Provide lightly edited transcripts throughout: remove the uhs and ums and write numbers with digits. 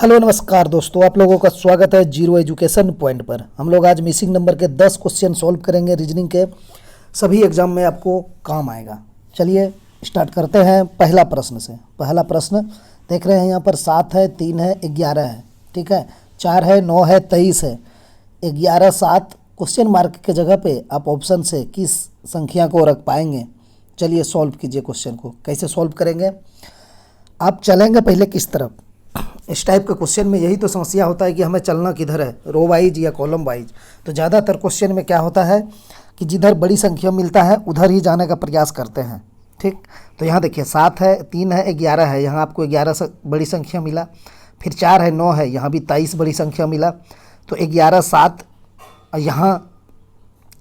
Hello नमस्कार दोस्तों, आप लोगों का स्वागत है जीरो एजुकेशन पॉइंट पर। हम लोग आज मिसिंग नंबर के 10 क्वेश्चन सॉल्व करेंगे रीजनिंग के। सभी एग्जाम में आपको काम आएगा। चलिए स्टार्ट करते हैं पहला प्रश्न से। पहला प्रश्न देख रहे हैं यहाँ पर 7 है, 3 है, 11 है, ठीक है, 4 है, 9 है, 23 है, 11, 7 क्वेश्चन मार्क के जगह पे आप ऑप्शन से किस संख्या को रख पाएंगे। चलिए सॉल्व कीजिए क्वेश्चन को। कैसे सॉल्व करेंगे, आप चलेंगे पहले किस तरफ। इस टाइप के क्वेश्चन में यही तो समस्या होता है कि हमें चलना किधर है, रो वाइज या कॉलम वाइज। तो ज़्यादातर क्वेश्चन में क्या होता है कि जिधर बड़ी संख्या मिलता है उधर ही जाने का प्रयास करते हैं। ठीक, तो यहाँ देखिए 7 है, 3 है, 11 है, यहाँ आपको 11 बड़ी संख्या मिला। फिर 4 है, 9 है, यहाँ भी 23 बड़ी संख्या मिला। तो 11, 7, यहाँ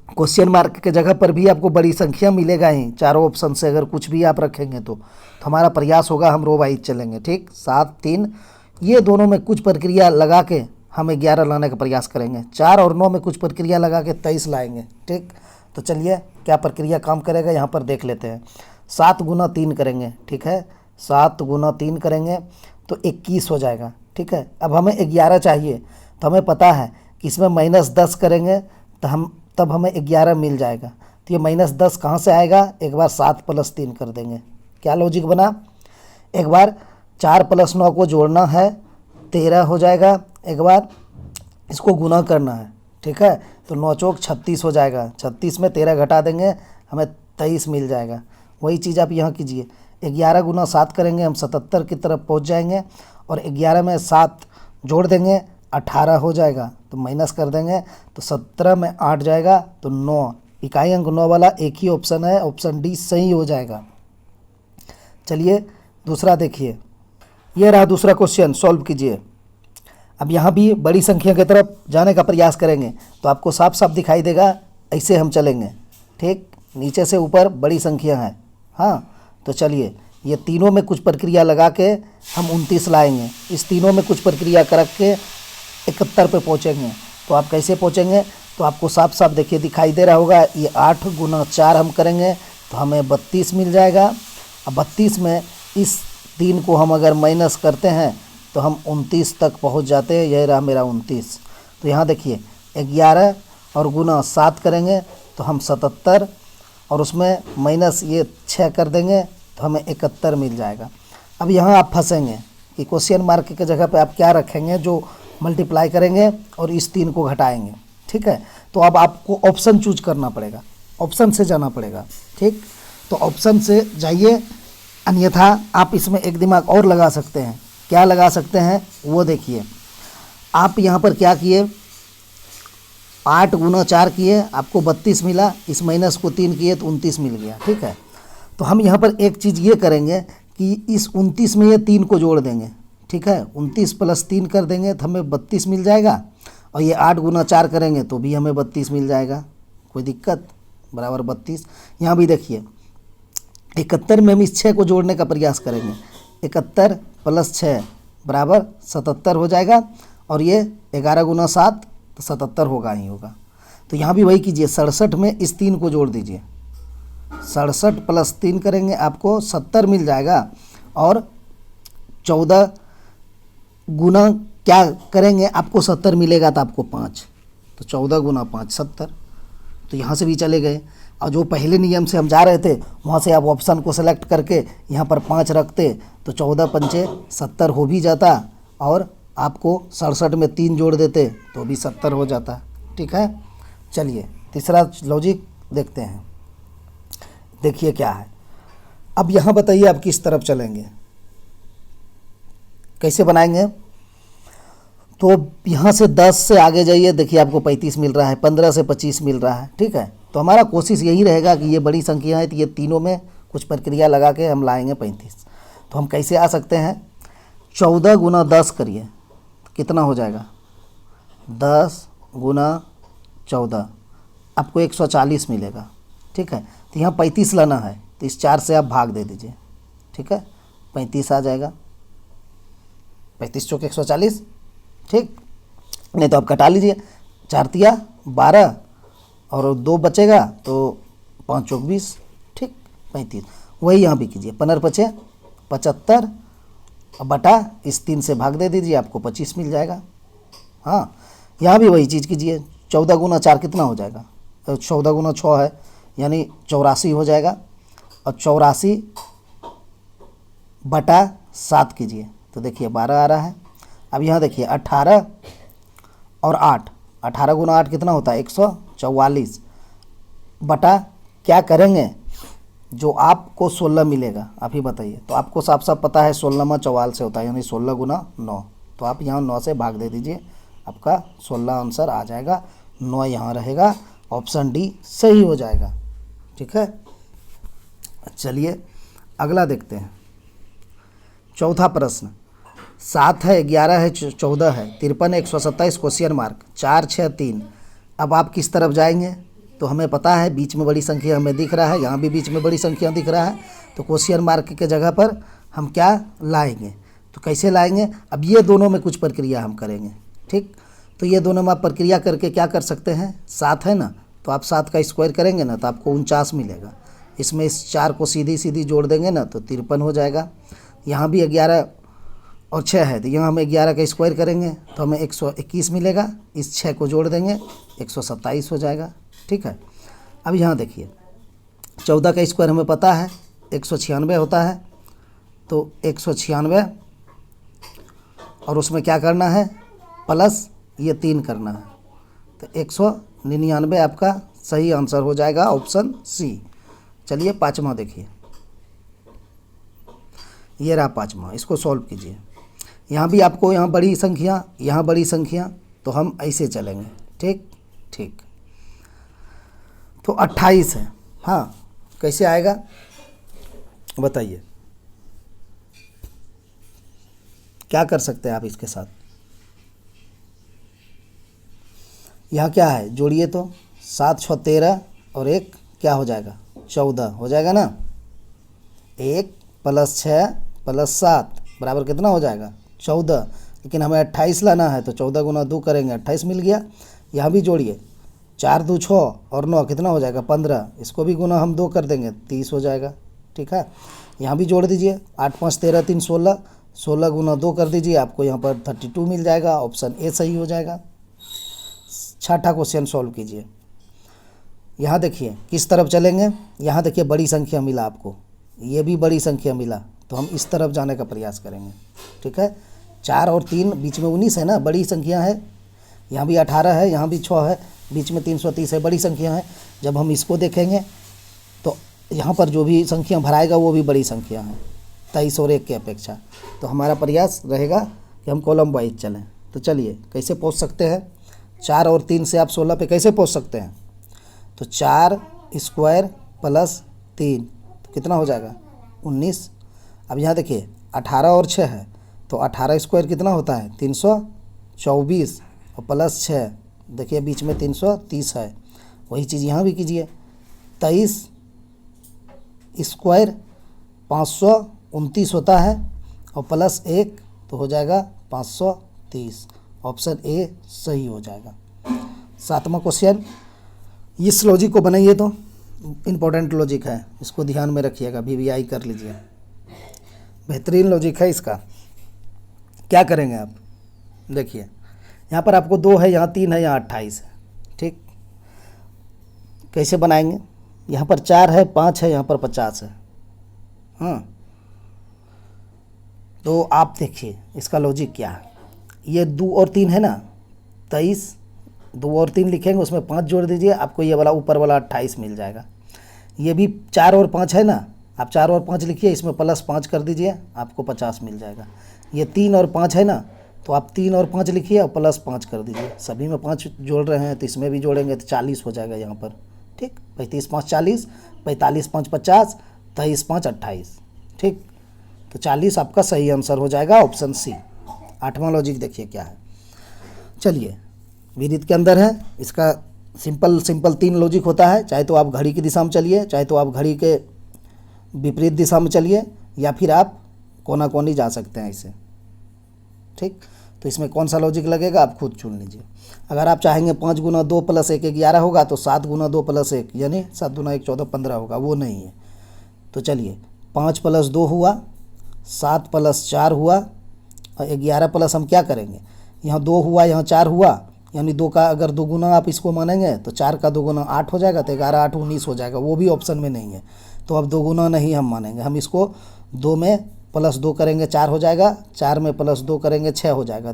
क्वेश्चन मार्क के जगह पर भी आपको बड़ी संख्या मिलेगा ही। चारों ऑप्शन से अगर कुछ भी आप रखेंगे तो हमारा प्रयास होगा हम रो वाइज चलेंगे। ठीक, 7, 3, ये दोनों में कुछ प्रक्रिया लगा के हम 11 लाने का प्रयास करेंगे। 4 और 9 में कुछ प्रक्रिया लगा के 23 लाएंगे। ठीक, तो चलिए क्या प्रक्रिया काम करेगा यहाँ पर देख लेते हैं। 7 गुना 3 करेंगे, ठीक है, 7 गुना 3 करेंगे तो 21 हो जाएगा। ठीक है, अब हमें 11 चाहिए, तो हमें पता है कि इसमें -10 करेंगे तो तब हमें 11 मिल जाएगा। तो ये -10 कहाँ से आएगा, एक बार 7 + 3 कर देंगे। क्या लॉजिक बना, एक बार 4 + 9 को जोड़ना है, 13 हो जाएगा। एक बार इसको गुना करना है, ठीक है, तो 9 चौक 36 हो जाएगा। 36 में 13 घटा देंगे, हमें 23 मिल जाएगा। वही चीज़ आप यहाँ कीजिए, 11 गुना 7 करेंगे, हम 77 की तरफ पहुँच जाएंगे। और 11 में 7 जोड़ देंगे, 18 हो जाएगा। तो माइनस कर देंगे तो 17 में 8 जाएगा, तो 9 इकाई अंक 9 वाला एक ही ऑप्शन है, ऑप्शन डी सही हो जाएगा। चलिए दूसरा देखिए, ये रहा दूसरा क्वेश्चन, सॉल्व कीजिए। अब यहाँ भी बड़ी संख्या की तरफ जाने का प्रयास करेंगे तो आपको साफ साफ दिखाई देगा, ऐसे हम चलेंगे। ठीक, नीचे से ऊपर बड़ी संख्या है। हाँ, तो चलिए ये तीनों में कुछ प्रक्रिया लगा के हम 29 लाएंगे। इस तीनों में कुछ प्रक्रिया कर के 71 पे पहुँचेंगे। तो आप कैसे पहुँचेंगे, तो आपको साफ साफ देखिए दिखाई दे रहा होगा। ये 8 गुना 4 हम करेंगे तो हमें 32 मिल जाएगा। अब 32 में इस 3 को हम अगर माइनस करते हैं तो हम 29 तक पहुंच जाते हैं। यह रहा मेरा 29। तो यहाँ देखिए 11 और गुना 7 करेंगे तो हम 77, और उसमें माइनस ये 6 कर देंगे तो हमें 71 मिल जाएगा। अब यहाँ आप फंसेंगे कि क्वेश्चन मार्क की जगह पे आप क्या रखेंगे, जो मल्टीप्लाई करेंगे और इस 3 को घटाएंगे। ठीक है, तो अब आपको ऑप्शन चूज करना पड़ेगा, ऑप्शन से जाना पड़ेगा। ठीक, तो ऑप्शन से जाइए, अन्यथा आप इसमें एक दिमाग और लगा सकते हैं। क्या लगा सकते हैं वो देखिए। आप यहाँ पर क्या किए, 8 गुना 4 किए, आपको 32 मिला, इस माइनस को 3 किए तो 29 मिल गया। ठीक है, तो हम यहाँ पर एक चीज़ ये करेंगे कि इस 29 में ये 3 को जोड़ देंगे। ठीक है, 29 + 3 कर देंगे तो हमें 32 मिल जाएगा। और ये 8 गुना 4 करेंगे तो भी हमें 32 मिल जाएगा। कोई दिक्कत, बराबर 32। यहाँ भी देखिए 71 में हम इस 6 को जोड़ने का प्रयास करेंगे। 71 + 6 बराबर 77 हो जाएगा। और ये 11 गुना 7 तो 77 होगा ही होगा। तो यहाँ भी वही कीजिए, 67 में इस 3 को जोड़ दीजिए। 67 + 3 करेंगे आपको 70 मिल जाएगा। और 14 गुना क्या करेंगे, आपको 70 मिलेगा तो आपको 5, तो 14 गुना 5 70। तो यहाँ से भी चले गए। और जो पहले नियम से हम जा रहे थे वहाँ से आप ऑप्शन को सेलेक्ट करके यहाँ पर 5 रखते तो 14 पंचे 70 हो भी जाता। और आपको 67 में 3 जोड़ देते तो भी 70 हो जाता। ठीक है, चलिए तीसरा लॉजिक देखते हैं। देखिए क्या है। अब यहाँ बताइए आप किस तरफ चलेंगे, कैसे बनाएंगे। तो यहाँ से 10 से आगे जाइए, देखिए आपको 35 मिल रहा है, 15 से 25 मिल रहा है। ठीक है, तो हमारा कोशिश यही रहेगा कि ये बड़ी संख्या है तो ये तीनों में कुछ प्रक्रिया लगा के हम लाएंगे 35। तो हम कैसे आ सकते हैं, 14 गुना 10 करिए तो कितना हो जाएगा, 10 गुना 14 आपको 140 मिलेगा। ठीक है, तो यहाँ 35 लाना है तो इस 4 से आप भाग दे दीजिए। ठीक है, 35 आ जाएगा, 35 चौक 140। ठीक, नहीं तो आप कटा लीजिए, 4 तिया 12 और 2 बचेगा तो 5 चौक 20। ठीक, 35। वही यहाँ भी कीजिए, 15 × 5 = 75 अब बटा इस 3 से भाग दे दीजिए, आपको 25 मिल जाएगा। हाँ, यहाँ भी वही चीज़ कीजिए। 14 गुना 4 कितना हो जाएगा? 14 गुना 6 है, यानी 84 हो जाएगा। और 84 बटा 7 कीजिए तो देखिए 12 आ रहा है। अब यहाँ देखिए 18 और 8, 18 गुना 8 कितना होता है? 144 बटा क्या करेंगे? जो आपको 16 मिलेगा, आप ही बताइए। तो आपको साफ साफ पता है 16 में 44 से होता है, यानी 16 गुना 9। तो आप यहाँ 9 से भाग दे दीजिए, आपका 16 आंसर आ जाएगा। 9 यहाँ रहेगा, ऑप्शन डी सही हो जाएगा। ठीक है, चलिए अगला देखते हैं। चौथा प्रश्न, 7 है, 11 है, 14 है, 53 है, 127 क्वेश्चन मार्क 4 6 3। अब आप किस तरफ जाएंगे? तो हमें पता है बीच में बड़ी संख्या हमें दिख रहा है, यहाँ भी बीच में बड़ी संख्या दिख रहा है। तो क्वेश्चन मार्क के जगह पर हम क्या लाएंगे? तो कैसे लाएंगे? अब ये दोनों में कुछ प्रक्रिया हम करेंगे। ठीक, तो ये दोनों में आप प्रक्रिया करके क्या कर सकते हैं? 7 है ना, तो आप 7 का स्क्वायर करेंगे ना तो आपको 49 मिलेगा। इसमें इस 4 को सीधी सीधी जोड़ देंगे ना तो 53 हो जाएगा। यहाँ भी 11 और 6 है, तो यहाँ हम 11 का स्क्वायर करेंगे तो हमें 121 मिलेगा। इस 6 को जोड़ देंगे 127 हो जाएगा। ठीक है, अब यहाँ देखिए 14 का स्क्वायर हमें पता है 196 होता है। तो 196 और उसमें क्या करना है? प्लस ये 3 करना है, तो 199 आपका सही आंसर हो जाएगा, ऑप्शन सी। चलिए पाँचवा देखिए, ये रहा पाँचवा, इसको सॉल्व कीजिए। यहाँ भी आपको यहाँ बड़ी संख्या, यहाँ बड़ी संख्या, तो हम ऐसे चलेंगे। ठीक ठीक, तो 28 है। हाँ, कैसे आएगा बताइए, क्या कर सकते हैं आप इसके साथ? यहाँ क्या है? जोड़िए तो 7 6 13 और 1 क्या हो जाएगा? 14 हो जाएगा ना। 1 + 6 + 7 बराबर कितना हो जाएगा? 14। लेकिन हमें 28 लाना है तो 14 गुना 2 करेंगे, 28 मिल गया। यहाँ भी जोड़िए, 4 2 6 और 9 कितना हो जाएगा? 15। इसको भी गुना हम 2 कर देंगे, 30 हो जाएगा। ठीक है, यहाँ भी जोड़ दीजिए, 8 5 13 3 16, 16 गुना 2 कर दीजिए, आपको यहाँ पर 32 मिल जाएगा, ऑप्शन ए सही हो जाएगा। छठा क्वेश्चन सॉल्व कीजिए। यहाँ देखिए किस तरफ चलेंगे? यहाँ देखिए बड़ी संख्या मिला आपको, ये भी बड़ी संख्या मिला, तो हम इस तरफ जाने का प्रयास करेंगे। ठीक है, 4 और 3 बीच में 19 है ना, बड़ी संख्या है। यहाँ भी 18 है, यहाँ भी 6 है, बीच में 330 है, बड़ी संख्या है। जब हम इसको देखेंगे तो यहाँ पर जो भी संख्या भराएगा वो भी बड़ी संख्या है, 23 और 1 की अपेक्षा। तो हमारा प्रयास रहेगा कि हम कॉलम वाइज चलें। तो चलिए कैसे पहुँच सकते हैं? 4 और 3 से आप 16 पे कैसे पहुँच सकते हैं? तो 4 स्क्वायर + 3 तो कितना हो जाएगा? 19। अब यहाँ देखिए 18 और 6 है, तो 18 स्क्वायर कितना होता है? 324 और + 6, देखिए बीच में 330 है। वही चीज़ यहाँ भी कीजिए, 23 स्क्वायर 529 होता है और + 1 तो हो जाएगा 530, ऑप्शन ए सही हो जाएगा। सातवां क्वेश्चन, इस लॉजिक को बनाइए, तो इम्पोर्टेंट लॉजिक है, इसको ध्यान में रखिएगा, VVI कर लीजिए, बेहतरीन लॉजिक है इसका। क्या करेंगे आप? देखिए यहाँ पर आपको 2 है, यहाँ 3 है, यहाँ 28 है। ठीक, कैसे बनाएंगे? यहाँ पर 4 है, 5 है, यहाँ पर 50 है। हाँ, तो आप देखिए इसका लॉजिक क्या है। ये 2 और 3 है ना, 23, 2 और 3 लिखेंगे, उसमें 5 जोड़ दीजिए, आपको ये वाला ऊपर वाला 28 मिल जाएगा। ये भी 4 और 5 है ना, आप 4 और 5 लिखिए, इसमें +5 कर दीजिए, आपको 50 मिल जाएगा। ये 3 और 5 है ना, तो आप 3 और 5 लिखिए और +5 कर दीजिए, सभी में 5 जोड़ रहे हैं तो इसमें भी जोड़ेंगे तो 40 हो जाएगा यहाँ पर। ठीक, 35 5 40, 45 5 50, 23 5 28। ठीक, तो 40 आपका सही आंसर हो जाएगा, ऑप्शन सी। आठवां लॉजिक देखिए क्या है। चलिए विदित के अंदर है, इसका सिंपल 3 लॉजिक होता है। चाहे तो आप घड़ी की दिशा में चलिए, चाहे तो आप घड़ी के विपरीत दिशा में चलिए, या फिर आप कोना कोनी जा सकते हैं इसे। ठीक, तो इसमें कौन सा लॉजिक लगेगा आप खुद चुन लीजिए। अगर आप चाहेंगे 5 गुना 2 + 1 11 होगा, तो 7 गुना 2 + 1 यानी 7 गुना 1 14 15 होगा, वो नहीं है। तो चलिए 5 + 2 हुआ 7 प्लस 4 हुआ, और 11 प्लस हम क्या करेंगे, यहाँ 2 हुआ, यहाँ 4 हुआ, यानी 2 का अगर 2 गुना आप इसको मानेंगे तो 4 का 2 गुना 8 हो जाएगा, तो 11 8 19 हो जाएगा, वो भी ऑप्शन में नहीं है। तो अब 2 गुना नहीं हम मानेंगे, हम इसको 2 में प्लस 2 करेंगे 4 हो जाएगा, 4 में प्लस 2 करेंगे 6 हो जाएगा।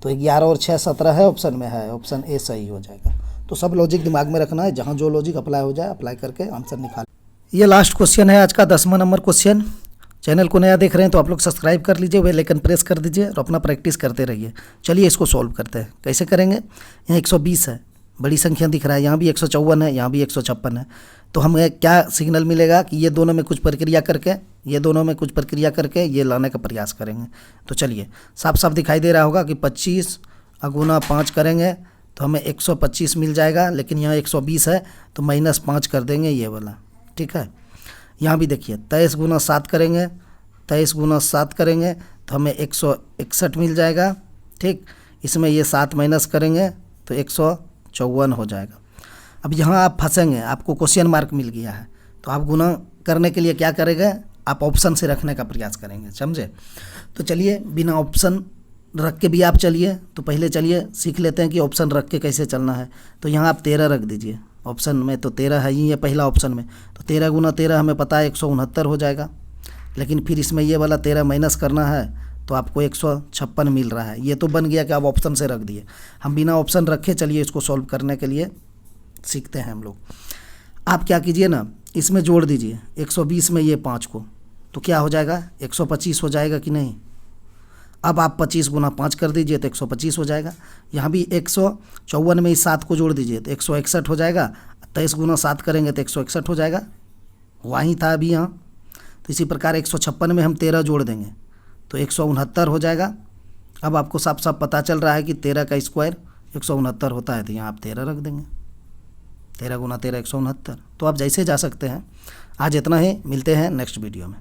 तो 11 और 6 17 है, ऑप्शन में है, ऑप्शन ए सही हो जाएगा। तो सब लॉजिक दिमाग में रखना है, जहाँ जो लॉजिक अप्लाई हो जाए अप्लाई करके आंसर निकाल। ये लास्ट क्वेश्चन है आज का 10वां नंबर क्वेश्चन। चैनल को नया देख रहे हैं तो आप लोग सब्सक्राइब कर लीजिए, बेल आइकन प्रेस कर दीजिए और अपना प्रैक्टिस करते रहिए। चलिए इसको सॉल्व करते हैं। कैसे करेंगे, यहाँ 120 है, बड़ी संख्या दिख रहा है, यहाँ भी 154 है, यहाँ भी 156 है। तो हमें क्या सिग्नल मिलेगा कि ये दोनों में कुछ प्रक्रिया करके, ये दोनों में कुछ प्रक्रिया करके ये लाने का प्रयास करेंगे। तो चलिए साफ साफ दिखाई दे रहा होगा कि 25 गुना 5 करेंगे तो हमें 125 मिल जाएगा, लेकिन यहाँ 120 है तो -5 कर देंगे ये वाला, ठीक है। यहाँ भी देखिए 23 गुना 7 करेंगे, 23 गुना 7 करेंगे तो हमें 161 मिल जाएगा, ठीक। इसमें ये 7 माइनस करेंगे तो 154 हो जाएगा। अब यहाँ आप फंसेंगे, आपको क्वेश्चन मार्क मिल गया है, तो आप गुना करने के लिए क्या करेंगे, आप ऑप्शन से रखने का प्रयास करेंगे, समझे। तो चलिए बिना ऑप्शन रख के भी आप चलिए, तो पहले चलिए सीख लेते हैं कि ऑप्शन रख के कैसे चलना है। तो यहाँ आप 13 रख दीजिए, ऑप्शन में तो 13 है ही है पहला ऑप्शन में, तो 13 गुना 13 हमें पता है 169 हो जाएगा। लेकिन फिर इसमें ये वाला 13 माइनस करना है तो आपको 156 मिल रहा है। ये तो बन गया कि आप ऑप्शन से रख दिए, हम बिना ऑप्शन रखे चलिए इसको सॉल्व करने के लिए सीखते हैं हम लोग। आप क्या कीजिए ना, इसमें जोड़ दीजिए 120 में ये 5 को, तो क्या हो जाएगा 125 हो जाएगा कि नहीं। अब आप 25 गुना 5 कर दीजिए तो 125 हो जाएगा। यहाँ भी 154 में इस 7 को जोड़ दीजिए तो 161 हो जाएगा, 23 गुना 7 करेंगे तो 161 हो जाएगा, वहीं था अभी यहाँ। तो इसी प्रकार 156 में हम 13 जोड़ देंगे तो 169 हो जाएगा। अब आपको साफ साफ पता चल रहा है कि 13 का स्क्वायर 169 होता है, तो यहाँ आप 13 रख देंगे, 13 गुना 13 169। तो आप जैसे जा सकते हैं। आज इतना ही, मिलते हैं नेक्स्ट वीडियो में।